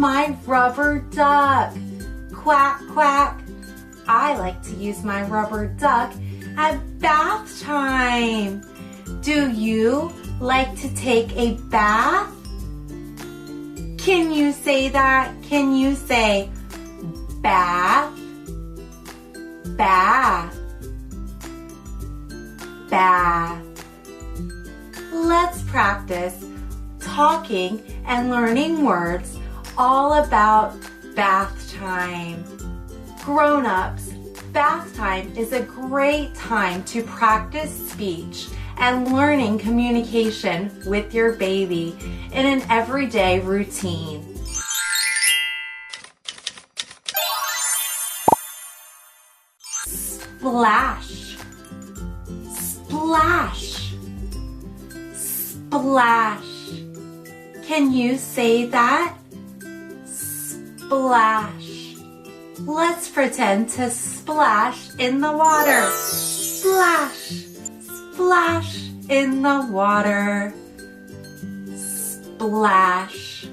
my rubber duck. Quack, quack. I like to use my rubber duck at bath time. Do you like to take a bath? Can you say that? Can you say bath, bath, bath? Let's practice talking and learning words all about bath time. Grown-ups, bath time is a great time to practice speech and learning communication with your baby in an everyday routine. Splash, splash, splash. Can you say that? Splash. Let's pretend to splash in the water. Splash, splash in the water. Splash.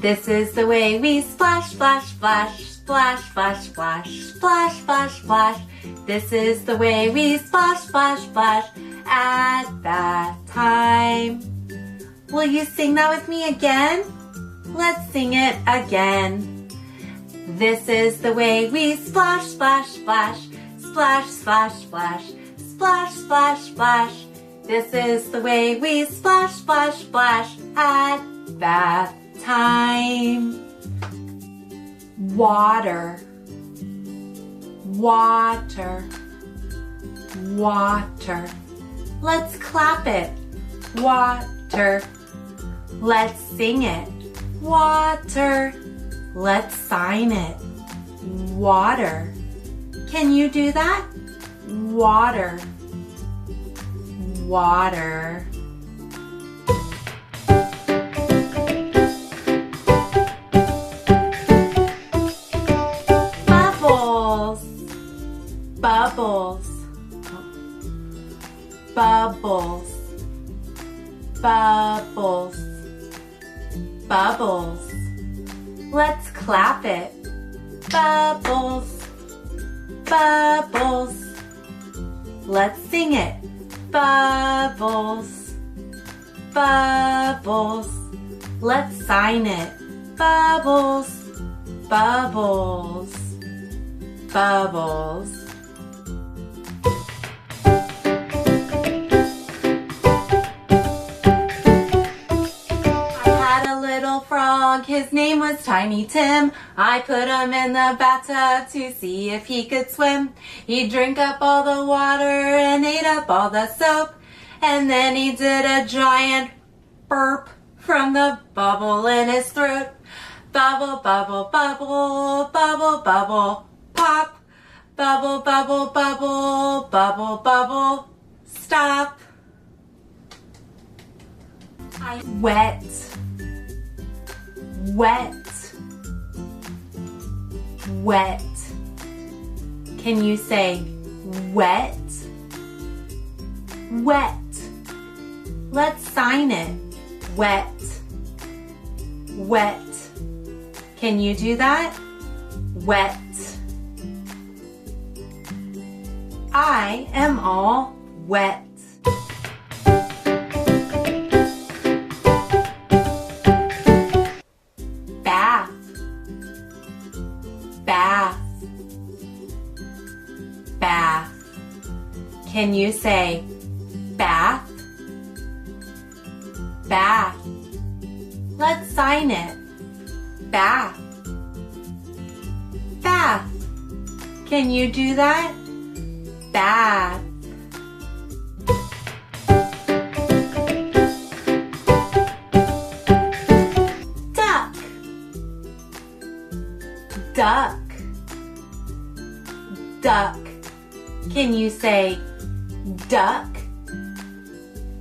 This is the way we splash, splash, splash, splash, splash, splash, splash, splash, splash. This is the way we splash, splash, splash at bath time. Will you sing that with me again? Let's sing it again. This is the way we splash, splash, splash, splash, splash, splash, splash, splash, splash. This is the way we splash, splash, splash at bath time. Water, water, water. Let's clap it. Water. Let's sing it. Water. Let's sign it. Water. Can you do that? Water. Water. Bubbles. Bubbles. Bubbles. Bubbles. Bubbles. Let's clap it. Bubbles. Bubbles. Let's sing it. Bubbles. Bubbles. Let's sign it. Bubbles. Bubbles. Bubbles. Frog, his name was Tiny Tim. I put him in the bathtub to see if he could swim. He drank up all the water and ate up all the soap. And then he did a giant burp from the bubble in his throat. Bubble, bubble, bubble, bubble, bubble, pop. Bubble, bubble, bubble, bubble, bubble, stop. Wet. Wet, wet. Can you say wet? Wet. Let's sign it. Wet, wet. Can you do that? Wet. I am all wet. Bath, bath, bath. Can you say bath? Bath. Let's sign it. Bath, bath. Can you do that? Bath. Duck, duck. Can you say duck?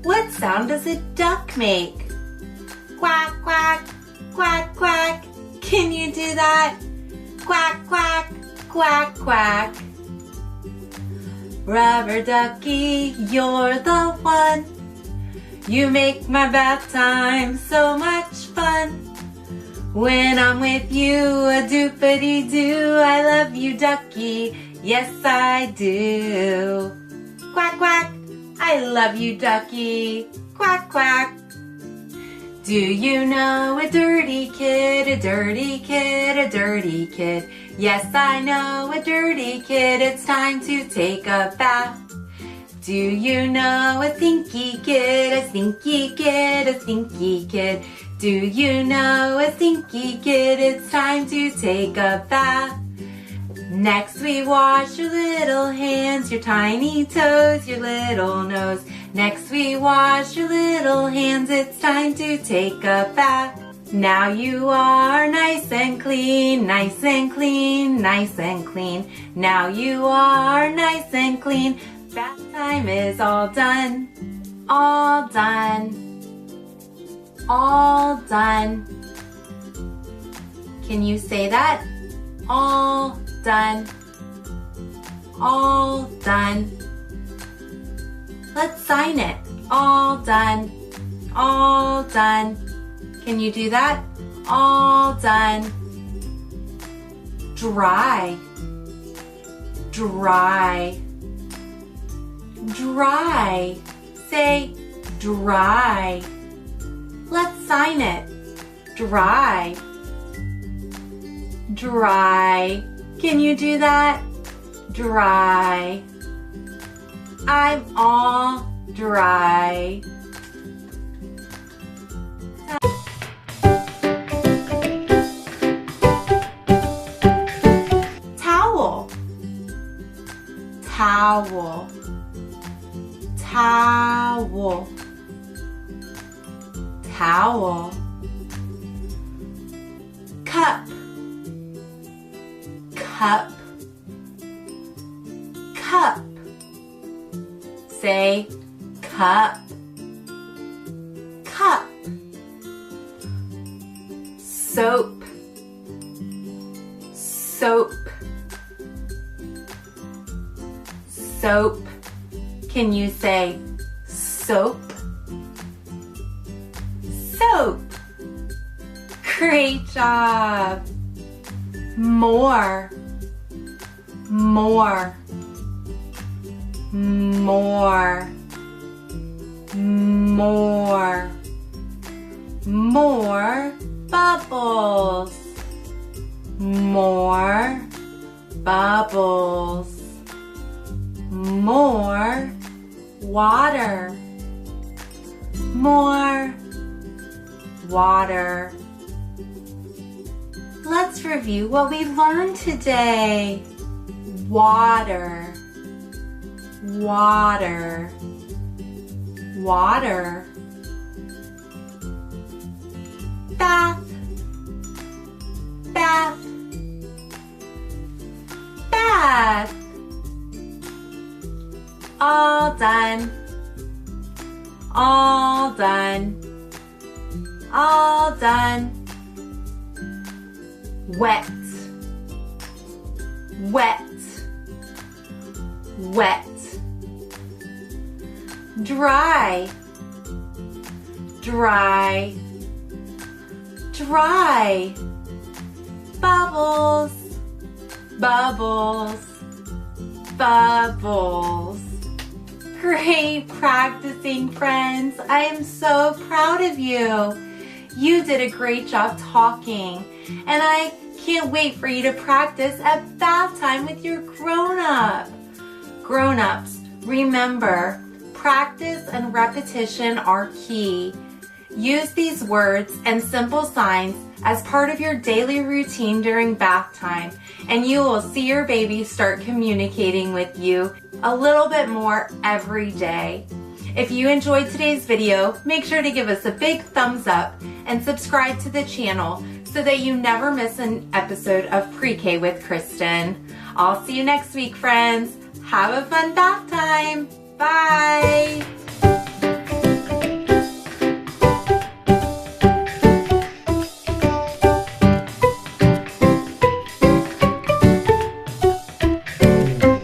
What sound does a duck make? Quack, quack, quack, quack. Can you do that? Quack, quack, Quack, quack. Rubber ducky, you're the one. You make my bath time so much fun. When I'm with you, a doopity-doo. I love you, ducky, yes I do. Quack, quack, I love you, ducky. Quack, quack. Do you know a dirty kid, a dirty kid, a dirty kid? Yes, I know a dirty kid, it's time to take a bath. Do you know a stinky kid, a stinky kid, a stinky kid? Do you know a stinky kid, it's time to take a bath. Next we wash your little hands, your tiny toes, your little nose. Next we wash your little hands, it's time to take a bath. Now you are nice and clean, nice and clean, nice and clean. Now you are nice and clean. Bath time is all done, all done, all done. Can you say that? All done, all done. Let's sign it. All done, all done. Can you do that? All done. Dry, dry, dry. Say dry. Let's sign it. Dry, dry. Can you do that? Dry. I'm all dry. Towel, towel, towel, towel. Cup, cup, cup. Say cup, cup. Soap, soap, soap. Can you say soap? Soap. Great job. More, more, more, more, more bubbles, more bubbles, more water, more water. Let's review what we learned today. Water, water, water. Bath, bath, bath. All done, all done, all done. Wet, wet, wet. Dry, dry, dry. Bubbles, bubbles, bubbles. Great practicing, friends. I am so proud of you. You did a great job talking, and I can't wait for you to practice at bath time with your grown-up. Grown-ups, remember, practice and repetition are key. Use these words and simple signs as part of your daily routine during bath time, and you will see your baby start communicating with you a little bit more every day. If you enjoyed today's video, make sure to give us a big thumbs up and subscribe to the channel so that you never miss an episode of Pre-K with Kristen. I'll see you next week, friends. Have a fun bath time. Bye.